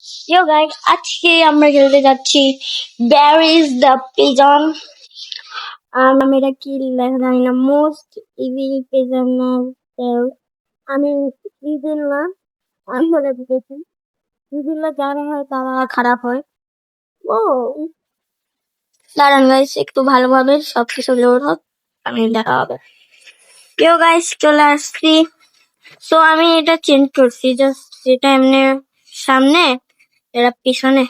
Yo guys, আজকে আমরা খেলতে যাচ্ছি Where is the pigeon? এটা কি লেখা জানি না। মোস্ট ইভিল পিজনার টেল। আমি ইভিল না, আমি বলে দিতেছি ইভিল যারা হয় তারা খারাপ হয়। ও দাঁড়ান গাইস, একটু ভালোভাবে সবকিছু লোড হোক, আমি দেখা হবে। ইয়ো গাইস, চলে আসছি। সো আমি এটা চেঞ্জ করছি, জাস্ট যেটা এমনি সামনে, এটা পিছনে।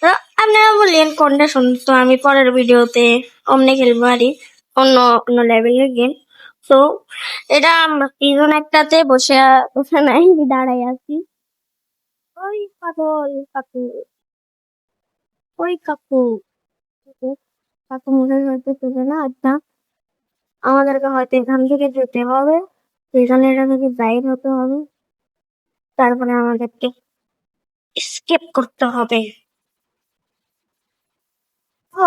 তো আপনারা বললেন কোনটা শুনুন, তো আমি পরের ভিডিওতে অমনে খেলবো আরই অন্য অন্য লেভেলের গেম। তো এটা সিজন একটাতে বসে বসে নাই, দাঁড়াই আছি। ওই পাগল কাকু, ওই কাকু কাকু মনে হয়তো চলে না। আচ্ছা, আমাদেরকে হয়তো এখান থেকে যেতে হবে, এখানে এটা থেকে বাইর হতে হবে, তারপরে আমাদেরকে স্কেপ করতে হবে। ও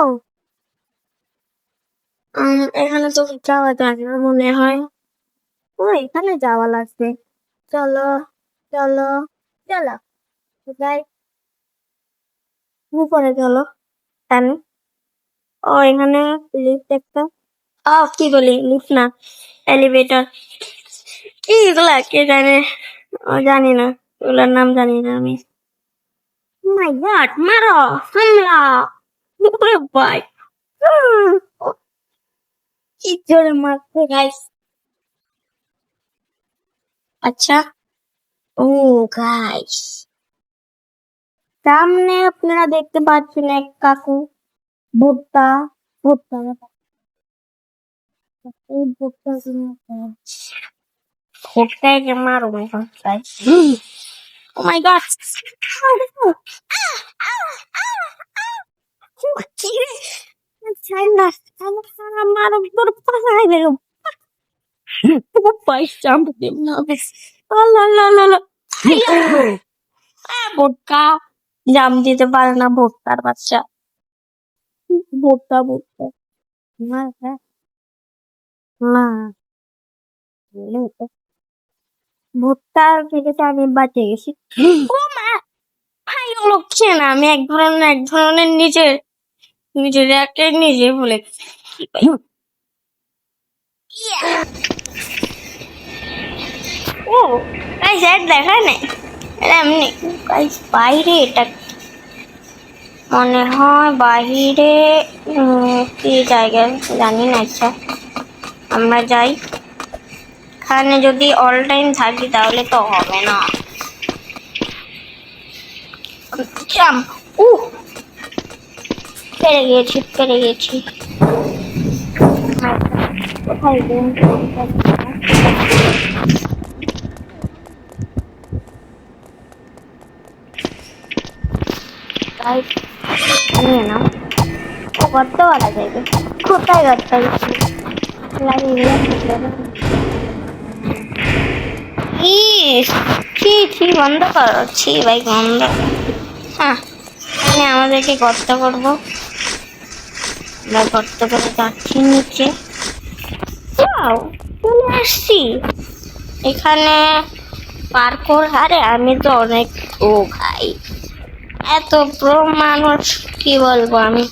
এখানে তো যাওয়া যায় না মনে হয়। ও এখানে যাওয়া লাগবে। চলো চলো চলো যাই, উপরে চলো। কেন? ও এখানে লিফট একটা, কি বলি লিফট না, এলিভেটর। কি এগুলা কে জানে? জানি না, এগুলার নাম জানি না আমি। মাই গড, মারো, হামলা! উপরে ভাই, কি জোরে মারছে গাইস। আচ্ছা, ও গাইস, সামনে আপনারা দেখতে পাচ্ছেন এক কাকু ভুট্টা ভুট্টা এই ভুট্টা ভুট্টাকে মারো গাইস। ও মাই গড, মারো তোর পাশায় গেল, পাইস চাম্প দিম না। ভুট্টা জাম দিতে পারে না, ভুট্টার বাচ্চা। ভুট্টা ভুট্টা না না, ভুট্টার থেকে তো আমি বাঁচে গেছি। ও মা, ভাই লক্ষ্যে না, আমি এক ধরনের নিজের নিজের একটা নিজে বলে ও গাইস, এর দেখা নাই, এটা এমনি গাইস। বাইরে এটা মনে হয় বাহিরে, কি জায়গা জানি না। আচ্ছা আমরা যাই, এখানে যদি অল টাইম থাকি তাহলে তো হবে না। জাম্প, পেরে গেছি পেরে গেছি। কোথায় গেম? নিয়ে নাও, ও গর্ত বলা যাবে। কোথায় গর্ত লাগিয়ে ইস, ছি ছি, বন্ধ করো, ছি ভাই বন্ধ। হ্যাঁ, এখানে আমাদেরকে গর্ত করবো, আমরা গর্ত করে যাচ্ছি নিচে। ওয়াও, চলে আসছি এখানে পার্কোর। আরে আমি তো অনেক প্রো ভাই, এত প্রো মানুষ, কি বলবো আমি,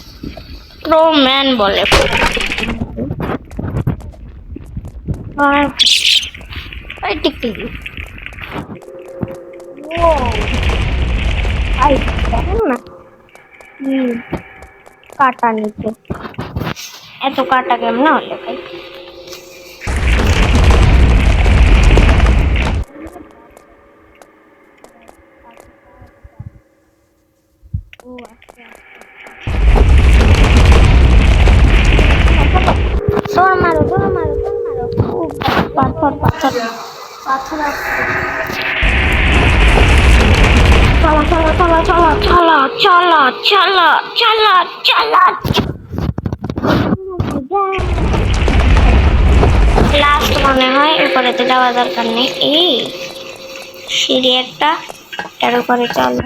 প্রো ম্যান বলে। টিকটিকি, ও ভাই দেখেন না, কাটা নিচে, এত কাটা কেমন হলে ভাই? দৌড় মারো দৌড় মারো দৌড় মারো, পাথর পাথর পাথর আসছে। চলো চলো চলো চলো চলো চলো চলো চলো চলো, লাস্ট মনে হয়, উপরেতে যাওয়া দরকার নেই। এই সিঁড়ি একটা, এটার উপরে চলো।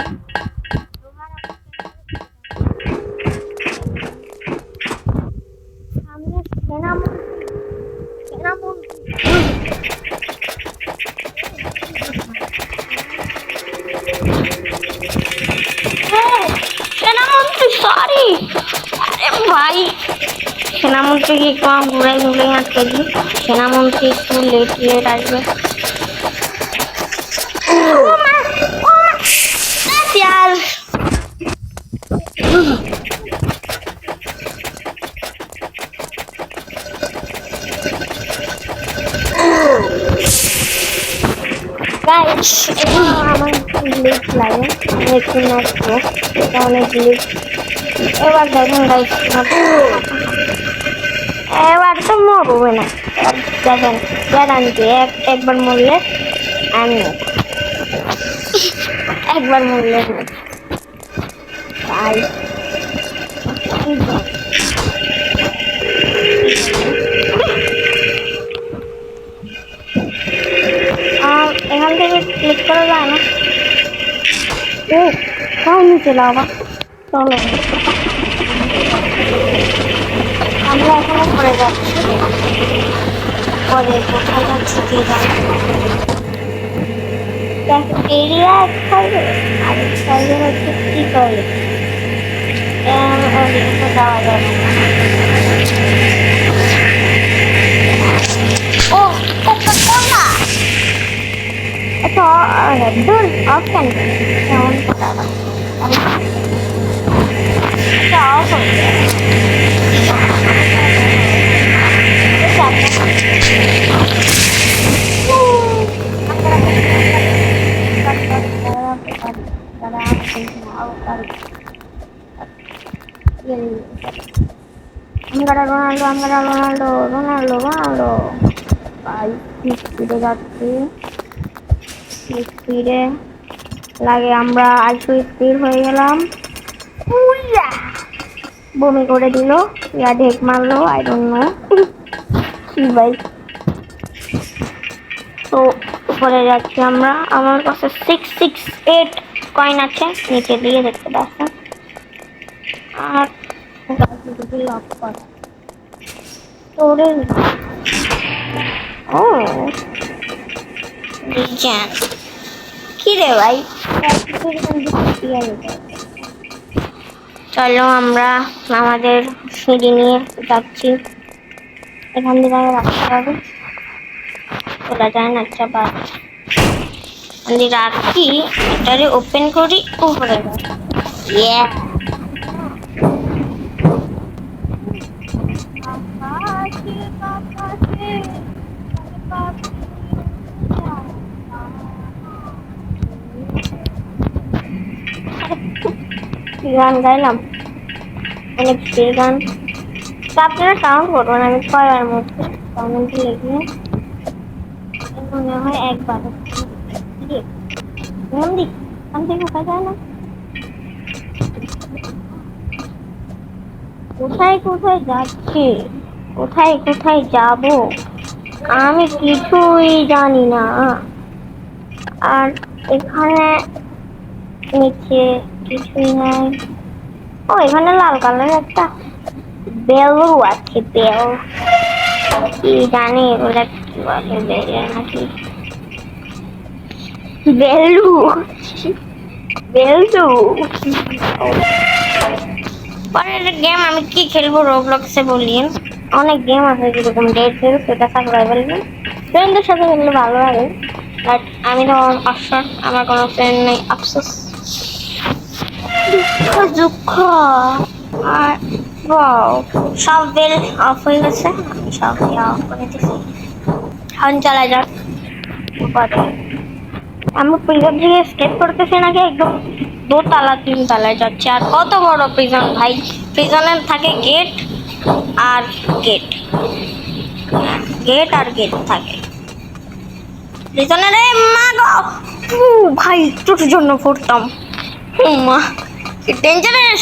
সেনামন্ত্রীকে একটু ঘুরাই ঘুরাই আটকে দিই, সেনামন্ত্রী একটু লেট লেট আসবে। यार গাইস এটা আমার গ্লিচ লাগে, একটু নাচবো, এটা অনেক গ্লিচ। এবার দেখুন গাইস, এবার তো মরবে না, দেখেন গ্যারান্টি। একবার মরলে আমি একবার মরলে ভাই এখান থেকে ক্লিক করা যায় না। ও তাও নিচে লাভা, চলো আমরা এখনো পরে যাচ্ছি, পরে কোথায় যাচ্ছি কে জানে। এরিয়া এক সাইডে আর এক সাইডে হচ্ছে কি করে ওদিকে যাওয়া যাবে না। ও কোকা-কোলা এটা দূর অফ কেন কেমন এটা অফ হচ্ছে রোনাল্ডো ভাই স্পিডে যাচ্ছি, স্পিডে লাগে আমরা আরেকটু স্পিড হয়ে গেলাম। বমি করে দিল ইয়া ঢেক মারলো, আই ডোন্ট নো কি ভাই। তো উপরে যাচ্ছি আমরা, আমার কাছে 668 কয়েন আছে, নিচে দিয়ে দেখতে পাচ্ছেন। আর লক করা স্টোরেজ, ও রিজান কি রে ভাই। চলো আমরা আমাদের সিঁড়ি নিয়ে যাচ্ছি, এখান থেকে রাখতে হবে, খোলা যায় না। আচ্ছা বাদ রাখি, এটারে ওপেন করি, উপরে ইয়ে গান গাইলাম, অনেক গান। আপনারা কাউন্ট করবেন আমি কয়বার মধ্যে কমেন্টে লিখে, মনে হয় একবার যায় না। কোথায় কোথায় যাচ্ছি, কোথায় কোথায় যাব আমি কিছুই জানি না। আর এখানে নিচে কিছুই নাই। ও এখানে লাল কালার একটা বেলু আছে, বেল কি জানি ওরা কি বলে, বেলে নাকি বেলু বেলু। পরের গেম আমি কি খেলবো রোবলক্সে বলিয়েন, অনেক গেম আছে যেরকম ডেড সেল, সেটা সার্ভাইভাল গেম, ফ্রেন্ডদের সাথে খেললে ভালো লাগে। বাট আমি তো অবসর, আমার কোনো ফ্রেন্ড নেই, আফসোস দুঃখ। আর সব বেল অফ হয়ে গেছে, আমি সব অফ করে দিচ্ছি। এখন চলা যাক, আমি প্রিজন থেকে স্কেপ করতেছি নাকি একদম দোতলা তিনতলায় যাচ্ছে। আর কত বড় প্রিজন ভাই, প্রিজনের থাকে গেট আর গেট, গেট আর গেট থাকে প্রিজনের। মা গো ভাই, একটুর জন্য পড়তাম, মা কি ডেঞ্জারাস।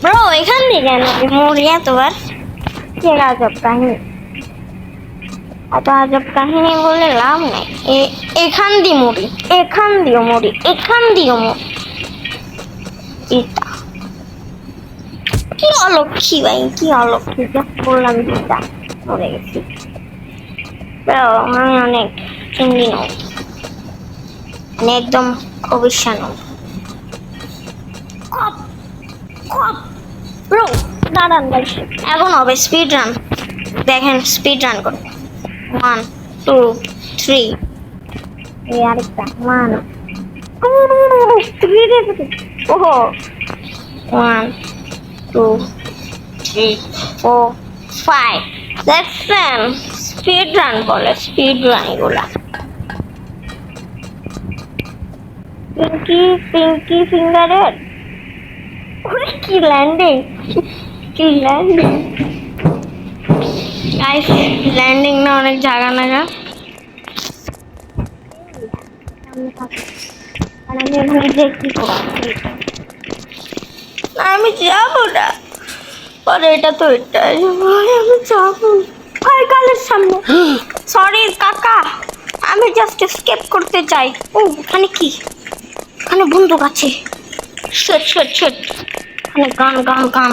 ব্রো এখান থেকে কেন মরি এতবার, কি আজব কাহিনী, এত আজব কাহিনী বলে লাভ নেই। এখান দিয়ে মরি, এখান দিয়েও মরি, এখান দিয়েও মরি। কি অলক্ষী ভাই, কি অলক্ষী, বললাম দিদা মরে গেছি। আমি অনেক চিংড়ি নই, মানে একদম খবিশানো। ব্রো দাঁড়ান গাইস, এখন হবে স্পিড রান। দেখেন স্পিড রান করো। 1 2 3 এই আরেকটা 1 ওহো 1 2 3 4 5 দেখছেন স্পিড রান বলে, স্পিড রান এগুলা। পিঙ্কি ফিঙ্গারের কি ল্যান্ডিং, কি ল্যান্ডিং গাইস, ল্যান্ডিং না অনেক জায়গা নাগা। আমি যাবো না, পরে এটা তো এটাই আমি যাবো কালের সামনে। সরি কাকা, আমি জাস্ট স্কেপ করতে চাই। ও ওখানে কি, ওখানে বন্দুক আছে। শেট শেট শেট, ওখানে গান গান গান।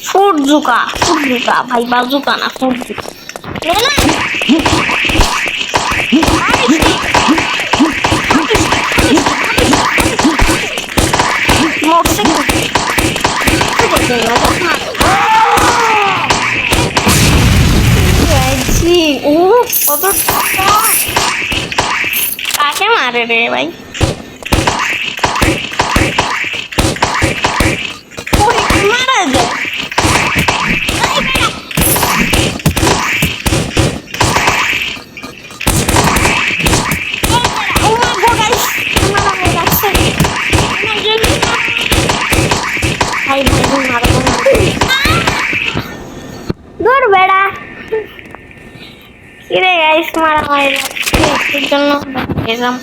ফুটজুকা ফুটজুকা ভাই, বাজুকা না ফুটজুকা। কাকে মারে রে ভাই? মারা যায় দূর বেড়া। কিরে গাইস মারামারি এর জন্য গেলাম,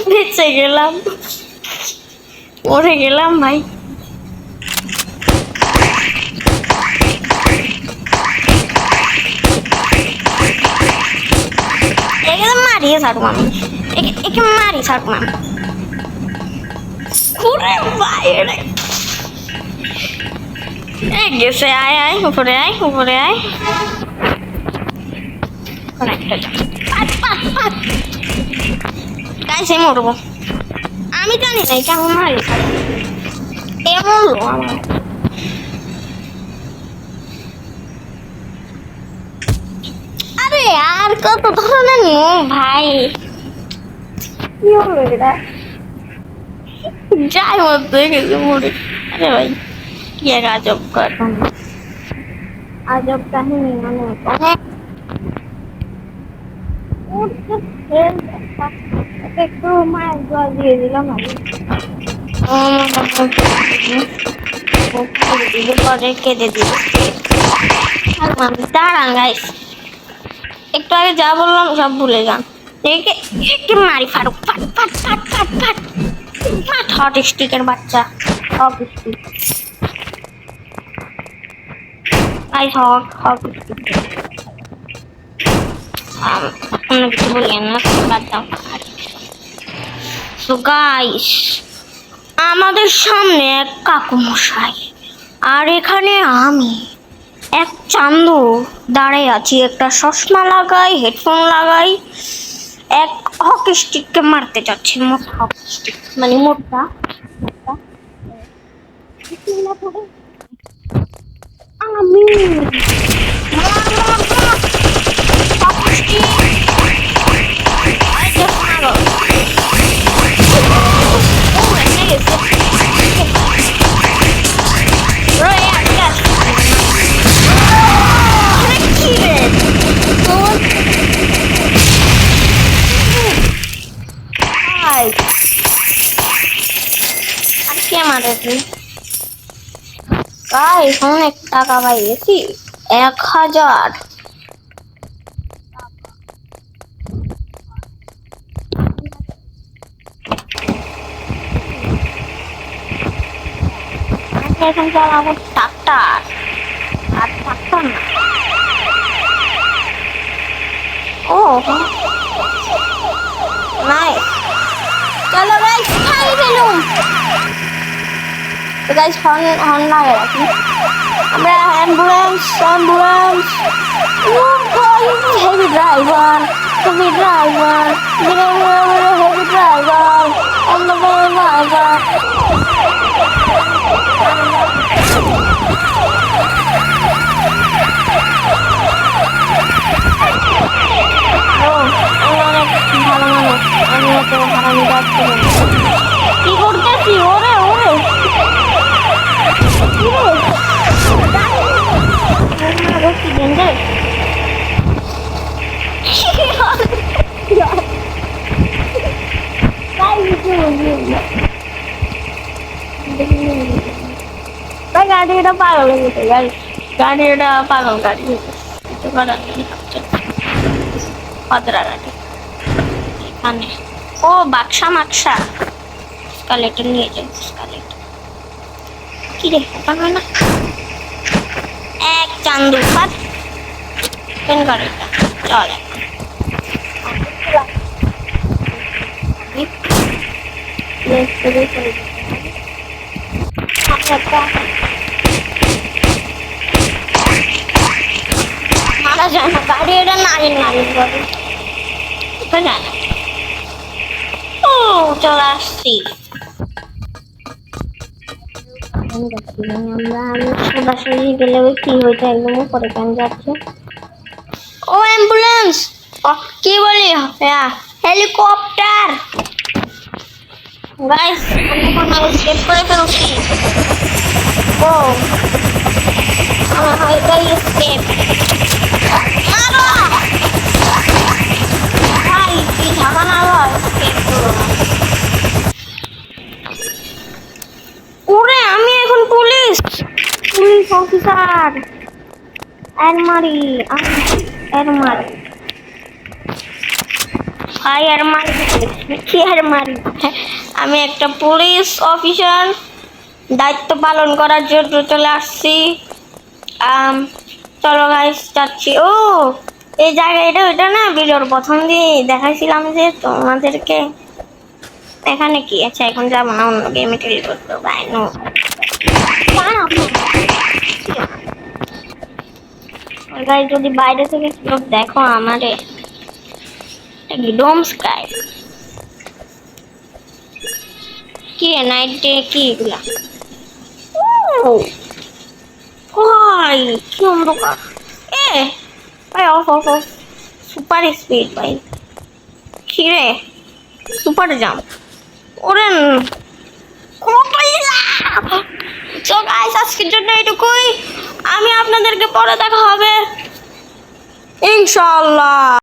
বেঁচে গেলাম, মরে গেলাম ভাই। একে মারিয়ে থাকবো আমি, একে মারি থাকবো আমি। ঘুরে বাইরে গেছে, আয় আয় উপরে আয়, উপরে আয়। গাইছে মরবো, আমি জানি না কেমন মারি এমন আমার। আরে আর কত ধরনের নো ভাই, কি হলো এটা? যাই মধ্যে গেছে মরে। আরে ভাই কি এক আজব কাহিনী, আজব কাহিনী অনেক অনেক। একটু মায়ের জল দিয়ে দিলাম আমি, পরে কেঁদে দিল। দাঁড়ান গাইস, একটু আগে যা বললাম সব ভুলে যান। একে মারি ফারুক, ফাট ফাট ফাট ফাট ফাট ফাট। হট স্টিকের বাচ্চা, hot stick guys, hot hot stick. অন্য কিছু বললেন না, বাদ দাও। তো গাইস আমাদের সামনে এক কাকু মশাই, আর এখানে আমি এক চান্দু দাঁড়াই আছি, একটা চশমা লাগাই, হেডফোন লাগাই, এক হকি স্টিককে মারতে যাচ্ছি। মোট হকি স্টিক মানে মোটটা আমি অনেক টাকা পাইছি, 1000। এখন চালাবো ট্রাক্টর, আর ট্রাক্টর না, ও নাই। চলো গাইস খাই ফেলুন। তো গাইস হর্ন লাগে রাখি। আমরা ambulance ambulance heavy driver heavy driver heavy driver driver ভালো মানুষ আমি তো হারামি যাচ্ছি কি করতেছি ওরে ওরে গাড়িটা পাগল হয়ে গেছে গাড়িটা পাগল গাড়ি ভদ্রা গাড়ি এখানে ও বাক্সা মাক্সা স্কালেটর নিয়ে যাই স্কালেটর কি রে পাগল না এক চান্দু পাত কেন গাড়িটা চল মারা যায় না গাড়ি এটা নারী নারী বলে যায় না ও চলে আসছি সরাসরি গেলে ওই কি হইতে একদম উপরে কেন যাচ্ছে ও অ্যাম্বুলেন্স কি বলি হেলিকপ্টার গাইস আমি স্কেপ করে ফেলছি ও আমার হালকাই স্কেপ মারো ভাই কি ঝামেলা হয় স্কেপ করো ওরে আমি এখন পুলিশ পুলিশ অফিসার আরমারি আরমারি ভাই আরমারি কি আরমারি আমি একটা পুলিশ অফিসার দায়িত্ব পালন করার জন্য চলে আসছি চলো গাইস যাচ্ছি ও এই জায়গা এটা না ভিডিওর প্রথম দিয়ে দেখাইছিলাম যে তোমাদেরকে এখানে কি আচ্ছা এখন যাবো না অন্য গেমে খেলি করতে ভাই নো গাইস যদি বাইরে থেকে লোক দেখো আমারে একদম স্কাই কি নাইট ডে কি এগুলা ভাই কি অন্ধকার ভাই of of of super speed ভাই কি রে সুপার জাম্প ওরে তো গাইস আজকের জন্য এটুকুই আমি আপনাদেরকে পরে দেখা হবে ইনশাআল্লাহ।